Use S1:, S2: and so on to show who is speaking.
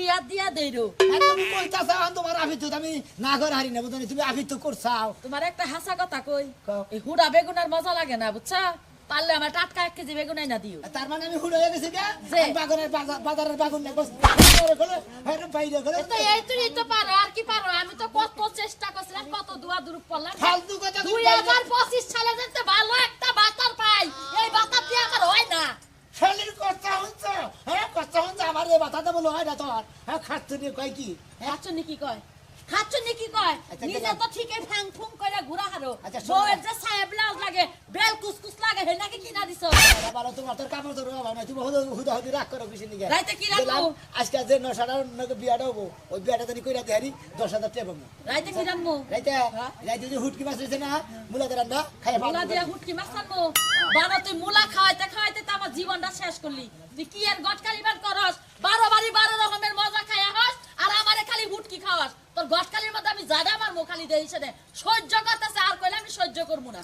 S1: বিয়া দিয়া দেইরো
S2: তুমি কইতাছ তোমার আফিত আমি না করে হারি না বুঝনি তুমি আফিত করছাও
S1: তোমার একটা হাসা কথা কই
S2: কও।
S1: এই হুড়া বেগুনের মজা লাগে না বুঝছা পারলে আমার টাটকা 1 কেজি বেগুন না দিও
S2: তার মানে আমি হুড়ে হয়ে গেছি কে
S1: যে।
S2: বাগানের বাজারের বাগুন না বস করে হ্যাঁ বাইরে করে
S1: তো এই তুই তো পারো আর কি পারো আমি তো কত চেষ্টা করছিলাম কত দুয়া দুরুপ করলাম
S2: ফালতু কথা তুমি
S1: 2025 সালে যেতে ভালো একটা বাতার পাই এই বাতার দিয়ে আমার হয় না
S2: শালির কথা হচ্ছে হ্যাঁ কথা হচ্ছে আমার এই বাতাটা বলো হয় না তোর হ্যাঁ খাচ্ছ নিয়ে কয় কি
S1: খাচ্ছনি কি কয় খাচ্ছনি কি কয়
S2: আচ্ছা,
S1: নিজে
S2: গেলাম।
S1: তো ঠিকই ফাং ফুং কইরা ঘুরা হারো
S2: আচ্ছা, শোনো।
S1: বউয়ের যে ছায়া ব্লাউজ লাগে বেল কুসকুস লাগে হে নাকি কিনা দিছো
S2: ভালো তোমার তোর কাপড় তোর অভাব নাই তুমি হুদা হুদি রাগ করো কিছু নিয়ে
S1: রাইতে কি রাখবো?
S2: আজকে যে নশাটার বিয়াটা হবো ওই বিয়াটা জানি কইরা দেহারি 10,000 টাকা পাবো
S1: রাইতে কি রাখবো
S2: রাইতে
S1: হ্যাঁ?
S2: রাইতে যে হুটকি মাছ রয়েছে না মুলা দেরান না খাই
S1: মুলা দিয়া হুটকি মাছ আনবো বাবা তুই মুলা খাওয়াইতে খাওয়াইতে তো আমার জীবনটা শেষ করলি তুই কি আর গটকালিবার করস 12 বাড়ি 12 রকমের মজা খাইয়া হস আর আমারে খালি হুটকি খাওয়াস তোর গটকালির মধ্যে আমি জাদা মারমু খালি দেইছে সহ্য করতেছে আর কইলে আমি সহ্য করবো না